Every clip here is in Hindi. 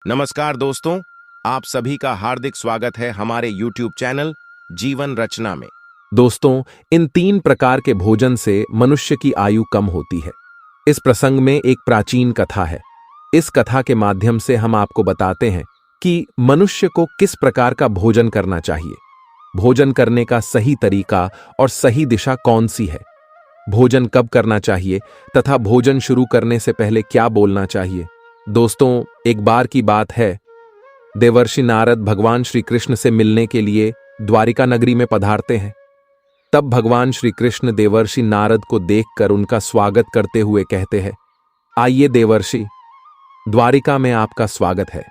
नमस्कार दोस्तों, आप सभी का हार्दिक स्वागत है हमारे YouTube चैनल जीवन रचना में। दोस्तों, इन 3 प्रकार के भोजन से मनुष्य की आयु कम होती है। इस प्रसंग में एक प्राचीन कथा है। इस कथा के माध्यम से हम आपको बताते हैं कि मनुष्य को किस प्रकार का भोजन करना चाहिए, भोजन करने का सही तरीका और सही दिशा कौन सी है, भोजन कब करना चाहिए तथा भोजन शुरू करने से पहले क्या बोलना चाहिए। दोस्तों, एक बार की बात है, देवर्षि नारद भगवान श्री कृष्ण से मिलने के लिए द्वारिका नगरी में पधारते हैं। तब भगवान श्री कृष्ण देवर्षि नारद को देखकर उनका स्वागत करते हुए कहते हैं, आइए देवर्षि, द्वारिका में आपका स्वागत है।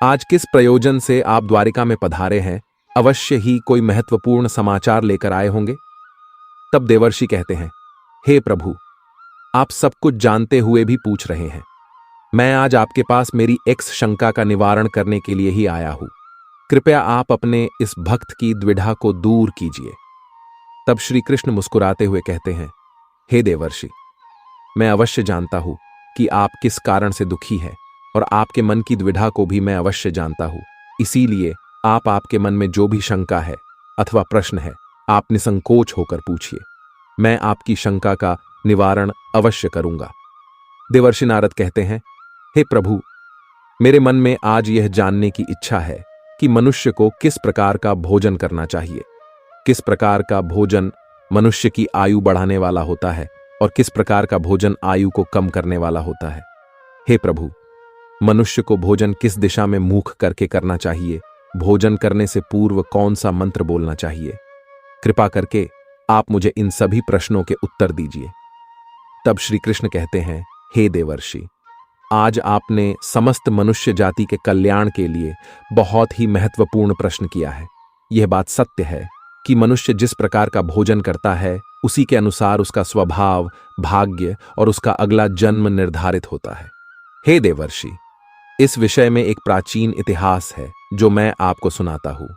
आज किस प्रयोजन से आप द्वारिका में पधारे हैं? अवश्य ही कोई महत्वपूर्ण समाचार लेकर आए होंगे। तब देवर्षि कहते हैं, हे प्रभु, आप सब कुछ जानते हुए भी पूछ रहे हैं। मैं आज आपके पास मेरी एक्स शंका का निवारण करने के लिए ही आया हूं। कृपया आप अपने इस भक्त की द्विधा को दूर कीजिए। तब श्री कृष्ण मुस्कुराते हुए कहते हैं, हे देवर्षि, मैं अवश्य जानता हूं कि आप किस कारण से दुखी हैं और आपके मन की द्विधा को भी मैं अवश्य जानता हूं। इसीलिए आपके मन में जो भी शंका है अथवा प्रश्न है, आप निसंकोच होकर पूछिए। मैं आपकी शंका का निवारण अवश्य करूंगा। देवर्षि नारद कहते हैं, हे प्रभु, मेरे मन में आज यह जानने की इच्छा है कि मनुष्य को किस प्रकार का भोजन करना चाहिए, किस प्रकार का भोजन मनुष्य की आयु बढ़ाने वाला होता है और किस प्रकार का भोजन आयु को कम करने वाला होता है। हे प्रभु, मनुष्य को भोजन किस दिशा में मुख करके करना चाहिए, भोजन करने से पूर्व कौन सा मंत्र बोलना चाहिए, कृपा करके आप मुझे इन सभी प्रश्नों के उत्तर दीजिए। तब श्री कृष्ण कहते हैं, हे देवर्षि, आज आपने समस्त मनुष्य जाति के कल्याण के लिए बहुत ही महत्वपूर्ण प्रश्न किया है। यह बात सत्य है कि मनुष्य जिस प्रकार का भोजन करता है, उसी के अनुसार उसका स्वभाव, भाग्य और उसका अगला जन्म निर्धारित होता है। हे देवर्षि, इस विषय में एक प्राचीन इतिहास है जो मैं आपको सुनाता हूं।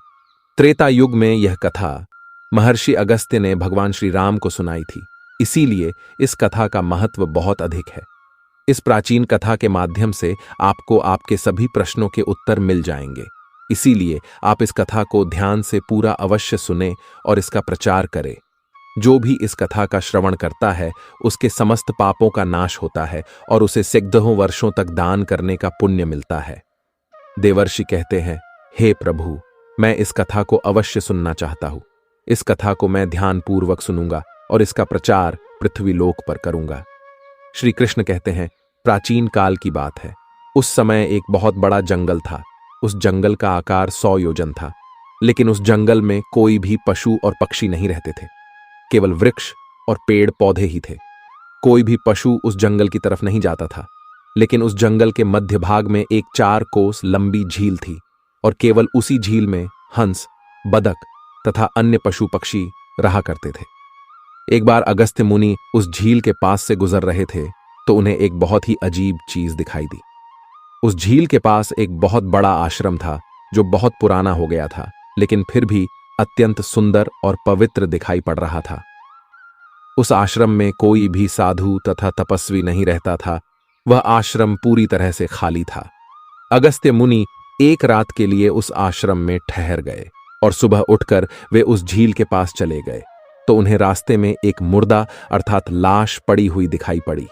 त्रेता युग में यह कथा महर्षि अगस्त्य ने भगवान श्री राम को सुनाई थी। इसीलिए इस कथा का महत्व बहुत अधिक है। इस प्राचीन कथा के माध्यम से आपको आपके सभी प्रश्नों के उत्तर मिल जाएंगे। इसीलिए आप इस कथा को ध्यान से पूरा अवश्य सुने और इसका प्रचार करें। जो भी इस कथा का श्रवण करता है, उसके समस्त पापों का नाश होता है और उसे सैकड़ों वर्षों तक दान करने का पुण्य मिलता है। देवर्षि कहते हैं, हे प्रभु, मैं इस कथा को अवश्य सुनना चाहता हूं। इस कथा को मैं ध्यानपूर्वक सुनूंगा और इसका प्रचार पृथ्वी लोक पर करूंगा। श्री कृष्ण कहते हैं, प्राचीन काल की बात है। उस समय एक बहुत बड़ा जंगल था। उस जंगल का आकार 100 योजन था, लेकिन उस जंगल में कोई भी पशु और पक्षी नहीं रहते थे। केवल वृक्ष और पेड़ पौधे ही थे। कोई भी पशु उस जंगल की तरफ नहीं जाता था, लेकिन उस जंगल के मध्य भाग में एक 4 कोस लंबी झील थी और केवल उसी झील में हंस, बदक तथा अन्य पशु पक्षी रहा करते थे। एक बार अगस्त्य मुनि उस झील के पास से गुजर रहे थे तो उन्हें एक बहुत ही अजीब चीज दिखाई दी। उस झील के पास एक बहुत बड़ा आश्रम था जो बहुत पुराना हो गया था, लेकिन फिर भी अत्यंत सुंदर और पवित्र दिखाई पड़ रहा था। उस आश्रम में कोई भी साधु तथा तपस्वी नहीं रहता था। वह आश्रम पूरी तरह से खाली था। अगस्त्य मुनि एक रात के लिए उस आश्रम में ठहर गए और सुबह उठकर वे उस झील के पास चले गए तो उन्हें रास्ते में एक मुर्दा अर्थात लाश पड़ी हुई दिखाई पड़ी,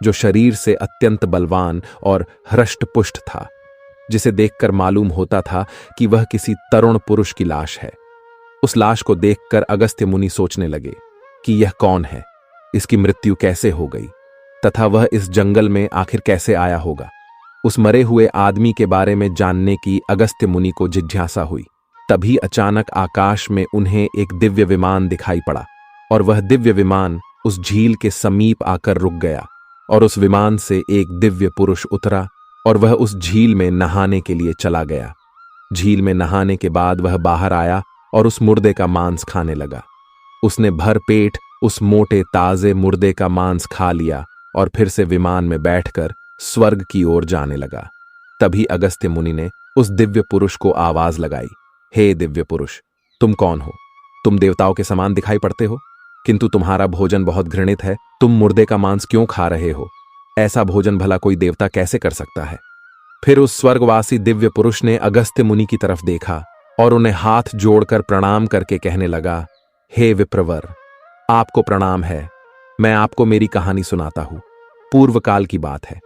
जो शरीर से अत्यंत बलवान और हृष्ट-पुष्ट था, जिसे देखकर मालूम होता था कि वह किसी तरुण पुरुष की लाश है। उस लाश को देखकर अगस्त्य मुनि सोचने लगे कि यह कौन है, इसकी मृत्यु कैसे हो गई तथा वह इस जंगल में आखिर कैसे आया होगा। उस मरे हुए आदमी के बारे में जानने की अगस्त्य मुनि को जिज्ञासा हुई। तभी अचानक आकाश में उन्हें एक दिव्य विमान दिखाई पड़ा और वह दिव्य विमान उस झील के समीप आकर रुक गया और उस विमान से एक दिव्य पुरुष उतरा और वह उस झील में नहाने के लिए चला गया। झील में नहाने के बाद वह बाहर आया और उस मुर्दे का मांस खाने लगा। उसने भर पेट उस मोटे ताजे मुर्दे का मांस खा लिया और फिर से विमान में बैठकर स्वर्ग की ओर जाने लगा। तभी अगस्त्य मुनि ने उस दिव्य पुरुष को आवाज लगाई, हे दिव्य पुरुष, तुम कौन हो? तुम देवताओं के समान दिखाई पड़ते हो, किंतु तुम्हारा भोजन बहुत घृणित है। तुम मुर्दे का मांस क्यों खा रहे हो? ऐसा भोजन भला कोई देवता कैसे कर सकता है? फिर उस स्वर्गवासी दिव्य पुरुष ने अगस्त्य मुनि की तरफ देखा और उन्हें हाथ जोड़कर प्रणाम करके कहने लगा, हे विप्रवर, आपको प्रणाम है। मैं आपको मेरी कहानी सुनाता हूं। पूर्व काल की बात है।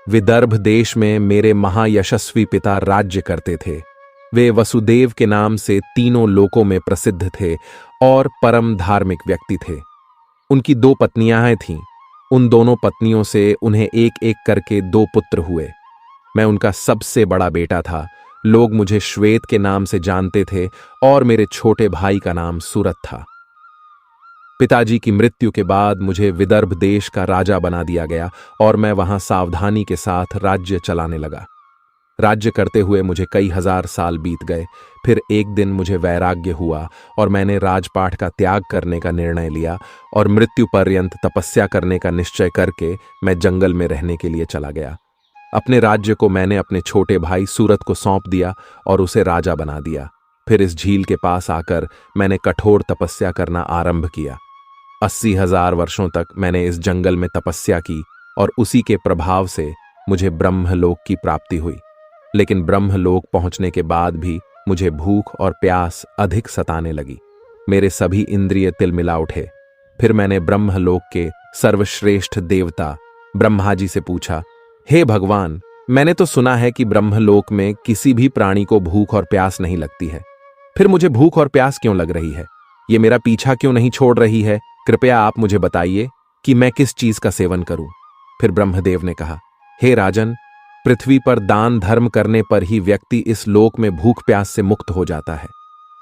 विदर्भ देश में मेरे महायशस्वी पिता राज्य करते थे। वे वसुदेव के नाम से तीनों लोकों में प्रसिद्ध थे और परम धार्मिक व्यक्ति थे। उनकी 2 पत्नियां थीं। उन दोनों पत्नियों से उन्हें एक एक करके 2 पुत्र हुए। मैं उनका सबसे बड़ा बेटा था। लोग मुझे श्वेत के नाम से जानते थे और मेरे छोटे भाई का नाम सूरत था। पिताजी की मृत्यु के बाद मुझे विदर्भ देश का राजा बना दिया गया और मैं वहां सावधानी के साथ राज्य चलाने लगा। राज्य करते हुए मुझे कई हजार साल बीत गए। फिर एक दिन मुझे वैराग्य हुआ और मैंने राजपाट का त्याग करने का निर्णय लिया और मृत्यु पर्यंत तपस्या करने का निश्चय करके मैं जंगल में रहने के लिए चला गया। अपने राज्य को मैंने अपने छोटे भाई सूरत को सौंप दिया और उसे राजा बना दिया। फिर इस झील के पास आकर मैंने कठोर तपस्या करना आरंभ किया। 80,000 वर्षों तक मैंने इस जंगल में तपस्या की और उसी के प्रभाव से मुझे ब्रह्मलोक की प्राप्ति हुई। लेकिन ब्रह्मलोक पहुंचने के बाद भी मुझे भूख और प्यास अधिक सताने लगी। मेरे सभी इंद्रिय तिलमिला उठे। फिर मैंने ब्रह्मलोक के सर्वश्रेष्ठ देवता ब्रह्मा जी से पूछा, हे भगवान, मैंने तो सुना है कि ब्रह्मलोक में किसी भी प्राणी को भूख और प्यास नहीं लगती है। फिर मुझे भूख और प्यास क्यों लग रही है? ये मेरा पीछा क्यों नहीं छोड़ रही है? कृपया आप मुझे बताइए कि मैं किस चीज का सेवन करूं। फिर ब्रह्मदेव ने कहा, हे राजन, पृथ्वी पर दान धर्म करने पर ही व्यक्ति इस लोक में भूख प्यास से मुक्त हो जाता है।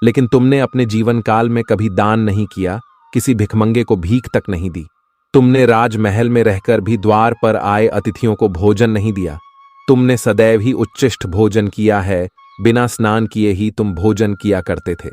लेकिन तुमने अपने जीवन काल में कभी दान नहीं किया, किसी भिखमंगे को भीख तक नहीं दी। तुमने राजमहल में रहकर भी द्वार पर आए अतिथियों को भोजन नहीं दिया। तुमने सदैव ही उच्चिष्ट भोजन किया है। बिना स्नान किए ही तुम भोजन किया करते थे।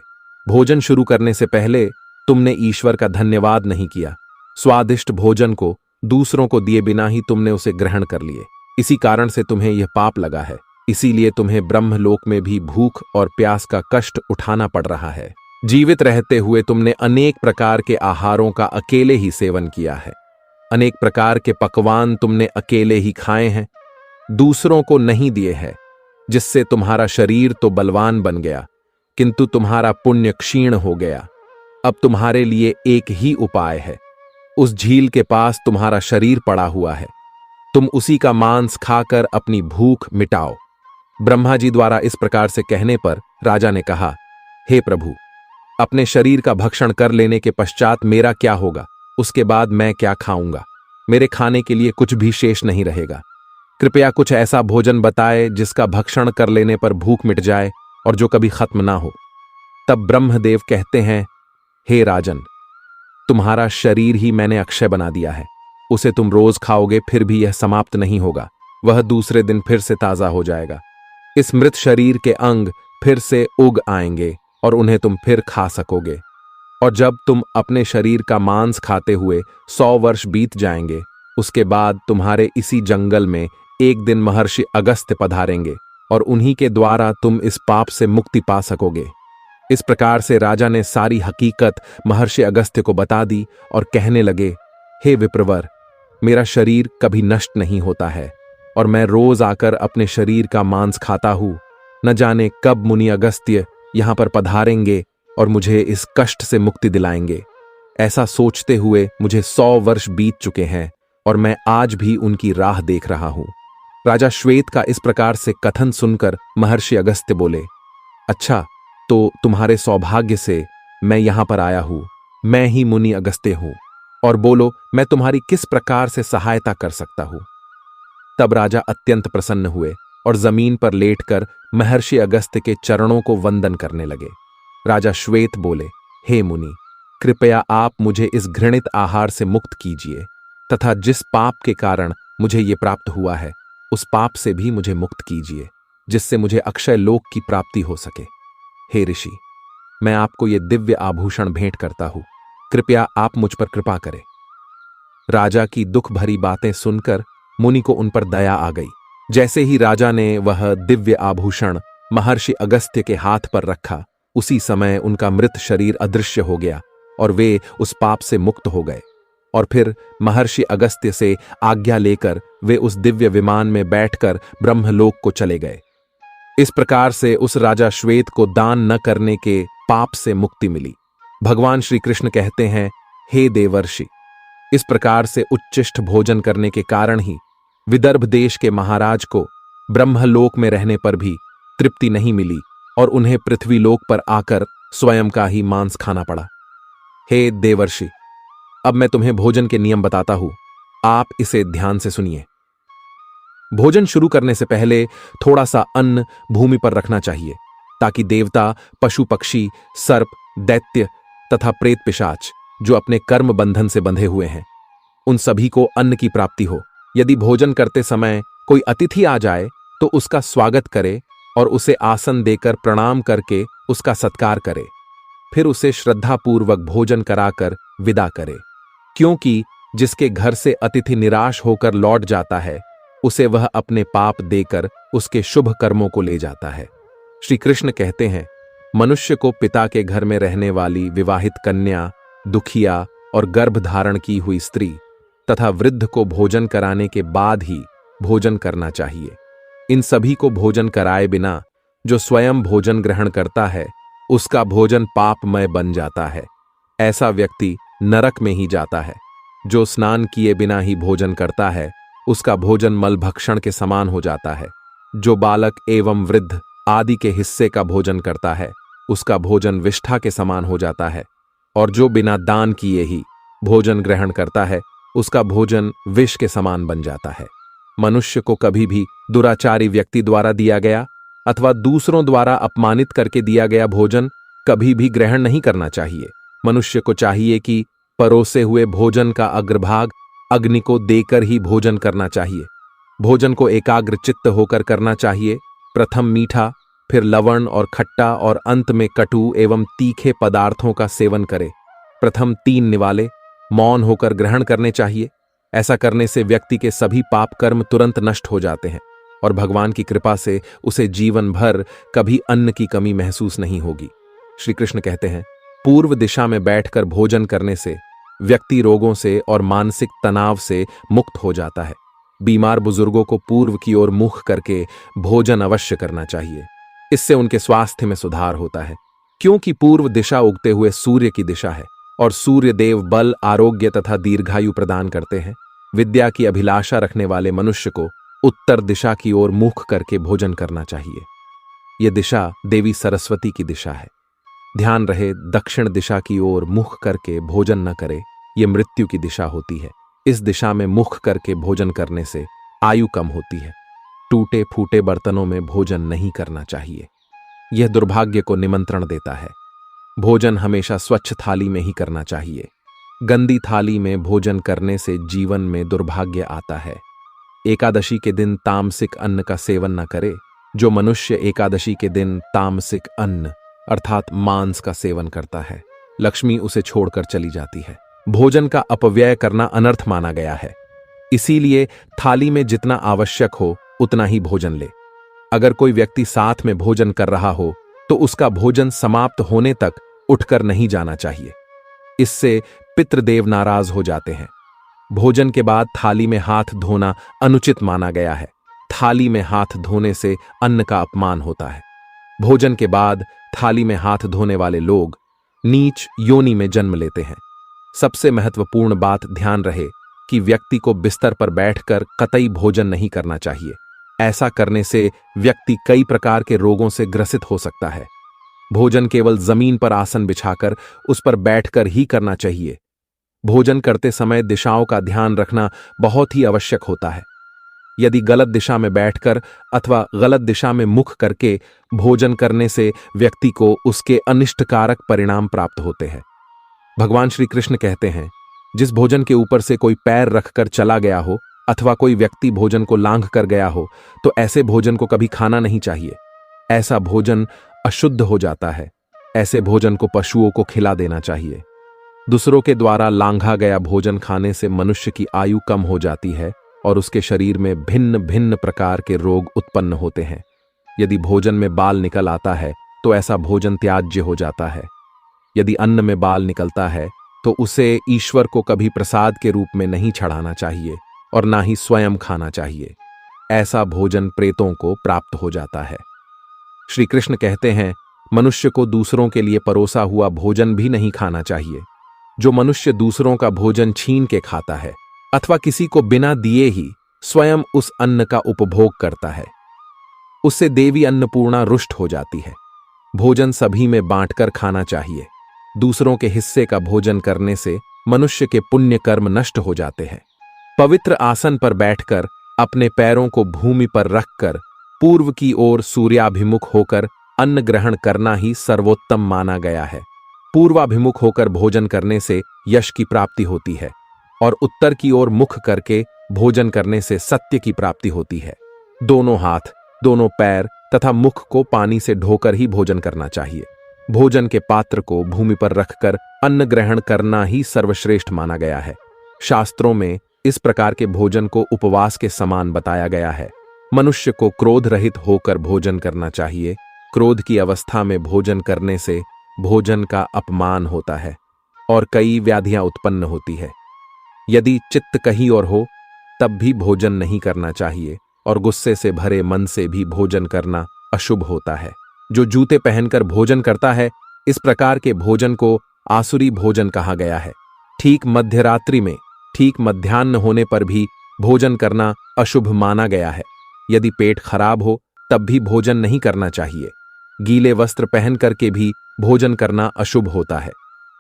भोजन शुरू करने से पहले तुमने ईश्वर का धन्यवाद नहीं किया। स्वादिष्ट भोजन को दूसरों को दिए बिना ही तुमने उसे ग्रहण कर लिए। इसी कारण से तुम्हें यह पाप लगा है। इसीलिए तुम्हें ब्रह्मलोक में भी भूख और प्यास का कष्ट उठाना पड़ रहा है। जीवित रहते हुए तुमने अनेक प्रकार के आहारों का अकेले ही सेवन किया है। अनेक प्रकार के पकवान तुमने अकेले ही खाए हैं, दूसरों को नहीं दिए हैं, जिससे तुम्हारा शरीर तो बलवान बन गया, किंतु तुम्हारा पुण्य क्षीण हो गया। अब तुम्हारे लिए एक ही उपाय है। उस झील के पास तुम्हारा शरीर पड़ा हुआ है। तुम उसी का मांस खाकर अपनी भूख मिटाओ। ब्रह्मा जी द्वारा इस प्रकार से कहने पर राजा ने कहा, हे प्रभु, अपने शरीर का भक्षण कर लेने के पश्चात मेरा क्या होगा? उसके बाद मैं क्या खाऊंगा? मेरे खाने के लिए कुछ भी शेष नहीं रहेगा। कृपया कुछ ऐसा भोजन बताए जिसका भक्षण कर लेने पर भूख मिट जाए और जो कभी खत्म ना हो। तब ब्रह्मदेव कहते हैं, हे राजन, तुम्हारा शरीर ही मैंने अक्षय बना दिया है। उसे तुम रोज खाओगे फिर भी यह समाप्त नहीं होगा। वह दूसरे दिन फिर से ताजा हो जाएगा। इस मृत शरीर के अंग फिर से उग आएंगे और उन्हें तुम फिर खा सकोगे। और जब तुम अपने शरीर का मांस खाते हुए 100 वर्ष बीत जाएंगे, उसके बाद तुम्हारे इसी जंगल में एक दिन महर्षि अगस्त्य पधारेंगे और उन्हीं के द्वारा तुम इस पाप से मुक्ति पा सकोगे। इस प्रकार से राजा ने सारी हकीकत महर्षि अगस्त्य को बता दी और कहने लगे, हे विप्रवर, मेरा शरीर कभी नष्ट नहीं होता है और मैं रोज आकर अपने शरीर का मांस खाता हूं। न जाने कब मुनि अगस्त्य यहां पर पधारेंगे और मुझे इस कष्ट से मुक्ति दिलाएंगे। ऐसा सोचते हुए मुझे 100 वर्ष बीत चुके हैं और मैं आज भी उनकी राह देख रहा हूं। राजा श्वेत का इस प्रकार से कथन सुनकर महर्षि अगस्त्य बोले, अच्छा, तो तुम्हारे सौभाग्य से मैं यहां पर आया हूं। मैं ही मुनि अगस्त्य हूं, और बोलो मैं तुम्हारी किस प्रकार से सहायता कर सकता हूं। तब राजा अत्यंत प्रसन्न हुए और जमीन पर लेटकर महर्षि अगस्त्य के चरणों को वंदन करने लगे। राजा श्वेत बोले, हे मुनि, कृपया आप मुझे इस घृणित आहार से मुक्त कीजिए तथा जिस पाप के कारण मुझे ये प्राप्त हुआ है उस पाप से भी मुझे मुक्त कीजिए, जिससे मुझे अक्षय लोक की प्राप्ति हो सके। हे ऋषि, मैं आपको ये दिव्य आभूषण भेंट करता हूं। कृपया आप मुझ पर कृपा करें। राजा की दुख भरी बातें सुनकर मुनि को उन पर दया आ गई। जैसे ही राजा ने वह दिव्य आभूषण महर्षि अगस्त्य के हाथ पर रखा, उसी समय उनका मृत शरीर अदृश्य हो गया और वे उस पाप से मुक्त हो गए। और फिर महर्षि अगस्त्य से आज्ञा लेकर वे उस दिव्य विमान में बैठकर ब्रह्मलोक को चले गए। इस प्रकार से उस राजा श्वेत को दान न करने के पाप से मुक्ति मिली। भगवान श्री कृष्ण कहते हैं, हे देवर्षि, इस प्रकार से उच्चिष्ट भोजन करने के कारण ही विदर्भ देश के महाराज को ब्रह्मलोक में रहने पर भी तृप्ति नहीं मिली और उन्हें पृथ्वीलोक पर आकर स्वयं का ही मांस खाना पड़ा। हे देवर्षि, अब मैं तुम्हें भोजन के नियम बताता हूं, आप इसे ध्यान से सुनिए। भोजन शुरू करने से पहले थोड़ा सा अन्न भूमि पर रखना चाहिए ताकि देवता, पशु पक्षी, सर्प, दैत्य तथा प्रेत पिशाच जो अपने कर्म बंधन से बंधे हुए हैं, उन सभी को अन्न की प्राप्ति हो। यदि भोजन करते समय कोई अतिथि आ जाए तो उसका स्वागत करे और उसे आसन देकर प्रणाम करके उसका सत्कार करे। फिर उसे श्रद्धापूर्वक भोजन कराकर विदा करे, क्योंकि जिसके घर से अतिथि निराश होकर लौट जाता है उसे वह अपने पाप देकर उसके शुभ कर्मों को ले जाता है। श्री कृष्ण कहते हैं, मनुष्य को पिता के घर में रहने वाली विवाहित कन्या, दुखिया और गर्भ धारण की हुई स्त्री तथा वृद्ध को भोजन कराने के बाद ही भोजन करना चाहिए। इन सभी को भोजन कराए बिना जो स्वयं भोजन ग्रहण करता है उसका भोजन पापमय बन जाता है। ऐसा व्यक्ति नरक में ही जाता है। जो स्नान किए बिना ही भोजन करता है उसका भोजन मलभक्षण के समान हो जाता है। जो बालक एवं वृद्ध आदि के हिस्से का भोजन करता है उसका भोजन विष्ठा के समान हो जाता है। और जो बिना दान किए ही भोजन ग्रहण करता है उसका भोजन विष के समान बन जाता है। मनुष्य को कभी भी दुराचारी व्यक्ति द्वारा दिया गया अथवा दूसरों द्वारा अपमानित करके दिया गया भोजन कभी भी ग्रहण नहीं करना चाहिए। मनुष्य को चाहिए कि परोसे हुए भोजन का अग्रभाग अग्नि को देकर ही भोजन करना चाहिए। भोजन को एकाग्र चित्त होकर करना चाहिए। प्रथम मीठा, फिर लवण और खट्टा और अंत में कटु एवं तीखे पदार्थों का सेवन करे। प्रथम 3 निवाले मौन होकर ग्रहण करने चाहिए। ऐसा करने से व्यक्ति के सभी पाप कर्म तुरंत नष्ट हो जाते हैं और भगवान की कृपा से उसे जीवन भर कभी अन्न की कमी महसूस नहीं होगी। श्री कृष्ण कहते हैं, पूर्व दिशा में बैठकर भोजन करने से व्यक्ति रोगों से और मानसिक तनाव से मुक्त हो जाता है। बीमार बुजुर्गों को पूर्व की ओर मुख करके भोजन अवश्य करना चाहिए। इससे उनके स्वास्थ्य में सुधार होता है, क्योंकि पूर्व दिशा उगते हुए सूर्य की दिशा है और सूर्य देव बल, आरोग्य तथा दीर्घायु प्रदान करते हैं। विद्या की अभिलाषा रखने वाले मनुष्य को उत्तर दिशा की ओर मुख करके भोजन करना चाहिए। यह दिशा देवी सरस्वती की दिशा है। ध्यान रहे, दक्षिण दिशा की ओर मुख करके भोजन न करे, यह मृत्यु की दिशा होती है। इस दिशा में मुख करके भोजन करने से आयु कम होती है। टूटे फूटे बर्तनों में भोजन नहीं करना चाहिए, यह दुर्भाग्य को निमंत्रण देता है। भोजन हमेशा स्वच्छ थाली में ही करना चाहिए। गंदी थाली में भोजन करने से जीवन में दुर्भाग्य आता है। एकादशी के दिन तामसिक अन्न का सेवन न करे। जो मनुष्य एकादशी के दिन तामसिक अन्न अर्थात मांस का सेवन करता है, लक्ष्मी उसे छोड़कर चली जाती है। भोजन का अपव्यय करना अनर्थ माना गया है। इसीलिए थाली में जितना आवश्यक हो उतना ही भोजन ले। अगर कोई व्यक्ति साथ में भोजन कर रहा हो तो उसका भोजन समाप्त होने तक उठकर नहीं जाना चाहिए। इससे पितृदेव नाराज हो जाते हैं। भोजन के बाद थाली में हाथ धोना अनुचित माना गया है। थाली में हाथ धोने से अन्न का अपमान होता है। भोजन के बाद थाली में हाथ धोने वाले लोग नीच योनि में जन्म लेते हैं। सबसे महत्वपूर्ण बात ध्यान रहे कि व्यक्ति को बिस्तर पर बैठकर कतई भोजन नहीं करना चाहिए। ऐसा करने से व्यक्ति कई प्रकार के रोगों से ग्रसित हो सकता है। भोजन केवल जमीन पर आसन बिछाकर उस पर बैठकर ही करना चाहिए। भोजन करते समय दिशाओं का ध्यान रखना बहुत ही आवश्यक होता है। यदि गलत दिशा में बैठकर अथवा गलत दिशा में मुख करके भोजन करने से व्यक्ति को उसके अनिष्टकारक परिणाम प्राप्त होते हैं। भगवान श्री कृष्ण कहते हैं, जिस भोजन के ऊपर से कोई पैर रखकर चला गया हो अथवा कोई व्यक्ति भोजन को लांघ कर गया हो तो ऐसे भोजन को कभी खाना नहीं चाहिए। ऐसा भोजन अशुद्ध हो जाता है। ऐसे भोजन को पशुओं को खिला देना चाहिए। दूसरों के द्वारा लांघा गया भोजन खाने से मनुष्य की आयु कम हो जाती है और उसके शरीर में भिन्न भिन्न प्रकार के रोग उत्पन्न होते हैं। यदि भोजन में बाल निकल आता है तो ऐसा भोजन त्याज्य हो जाता है। यदि अन्न में बाल निकलता है तो उसे ईश्वर को कभी प्रसाद के रूप में नहीं चढ़ाना चाहिए और ना ही स्वयं खाना चाहिए। ऐसा भोजन प्रेतों को प्राप्त हो जाता है। श्री कृष्ण कहते हैं, मनुष्य को दूसरों के लिए परोसा हुआ भोजन भी नहीं खाना चाहिए। जो मनुष्य दूसरों का भोजन छीन के खाता है अथवा किसी को बिना दिए ही स्वयं उस अन्न का उपभोग करता है, उससे देवी अन्नपूर्णा रुष्ट हो जाती है। भोजन सभी में बांटकर खाना चाहिए। दूसरों के हिस्से का भोजन करने से मनुष्य के पुण्य कर्म नष्ट हो जाते हैं। पवित्र आसन पर बैठकर अपने पैरों को भूमि पर रखकर पूर्व की ओर सूर्याभिमुख होकर अन्न ग्रहण करना ही सर्वोत्तम माना गया है। पूर्वाभिमुख होकर भोजन करने से यश की प्राप्ति होती है और उत्तर की ओर मुख करके भोजन करने से सत्य की प्राप्ति होती है। दोनों हाथ, दोनों पैर तथा मुख को पानी से धोकर ही भोजन करना चाहिए। भोजन के पात्र को भूमि पर रखकर अन्न ग्रहण करना ही सर्वश्रेष्ठ माना गया है। शास्त्रों में इस प्रकार के भोजन को उपवास के समान बताया गया है। मनुष्य को क्रोध रहित होकर भोजन करना चाहिए। क्रोध की अवस्था में भोजन करने से भोजन का अपमान होता है और कई व्याधियां उत्पन्न होती है। यदि चित्त कहीं और हो तब भी भोजन नहीं करना चाहिए और गुस्से से भरे मन से भी भोजन करना अशुभ होता है। जो जूते पहनकर भोजन करता है, इस प्रकार के भोजन को आसुरी भोजन कहा गया है। ठीक मध्यरात्रि में, ठीक मध्याह्न होने पर भी भोजन करना अशुभ माना गया है। यदि पेट खराब हो तब भी भोजन नहीं करना चाहिए। गीले वस्त्र पहन करके भी भोजन करना अशुभ होता है।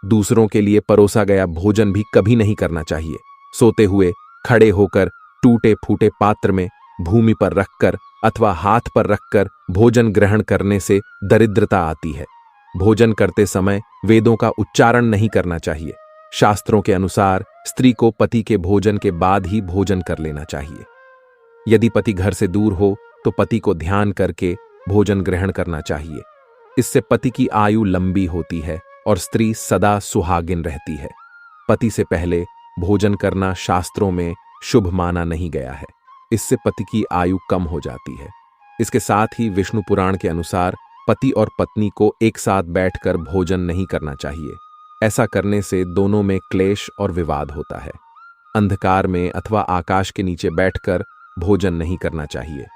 दूसरों के लिए परोसा गया भोजन भी कभी नहीं करना चाहिए। सोते हुए, खड़े होकर, टूटे फूटे पात्र में भूमि पर रखकर अथवा हाथ पर रखकर भोजन ग्रहण करने से दरिद्रता आती है। भोजन करते समय वेदों का उच्चारण नहीं करना चाहिए। शास्त्रों के अनुसार स्त्री को पति के भोजन के बाद ही भोजन कर लेना चाहिए। यदि पति घर से दूर हो तो पति को ध्यान करके भोजन ग्रहण करना चाहिए। इससे पति की आयु लंबी होती है और स्त्री सदा सुहागिन रहती है। पति से पहले भोजन करना शास्त्रों में शुभ माना नहीं गया है। इससे पति की आयु कम हो जाती है। इसके साथ ही विष्णु पुराण के अनुसार पति और पत्नी को एक साथ बैठकर भोजन नहीं करना चाहिए। ऐसा करने से दोनों में क्लेश और विवाद होता है। अंधकार में अथवा आकाश के नीचे बैठकर भोजन नहीं करना चाहिए।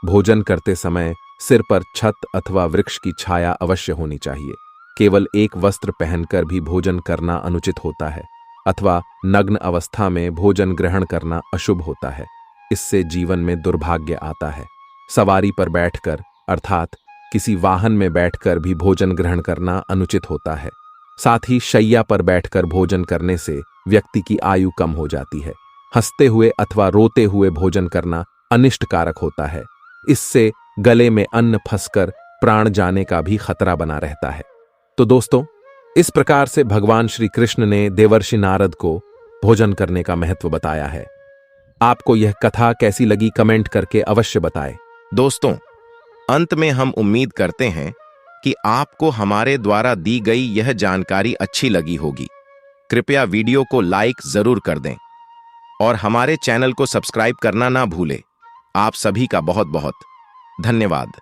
भोजन करते समय सिर पर छत अथवा वृक्ष की छाया अवश्य होनी चाहिए। केवल एक वस्त्र पहनकर भी भोजन करना अनुचित होता है अथवा नग्न अवस्था में भोजन ग्रहण करना अशुभ होता है। इससे जीवन में दुर्भाग्य आता है। सवारी पर बैठकर अर्थात किसी वाहन में बैठकर भी भोजन ग्रहण करना अनुचित होता है। साथ ही शैया पर बैठकर भोजन करने से व्यक्ति की आयु कम हो जाती है। हंसते हुए अथवा रोते हुए भोजन करना अनिष्टकारक होता है। इससे गले में अन्न फंसकर प्राण जाने का भी खतरा बना रहता है। तो दोस्तों, इस प्रकार से भगवान श्री कृष्ण ने देवर्षि नारद को भोजन करने का महत्व बताया है। आपको यह कथा कैसी लगी कमेंट करके अवश्य बताएं। दोस्तों, अंत में हम उम्मीद करते हैं कि आपको हमारे द्वारा दी गई यह जानकारी अच्छी लगी होगी। कृपया वीडियो को लाइक जरूर कर दें और हमारे चैनल को सब्सक्राइब करना ना भूलें। आप सभी का बहुत बहुत धन्यवाद।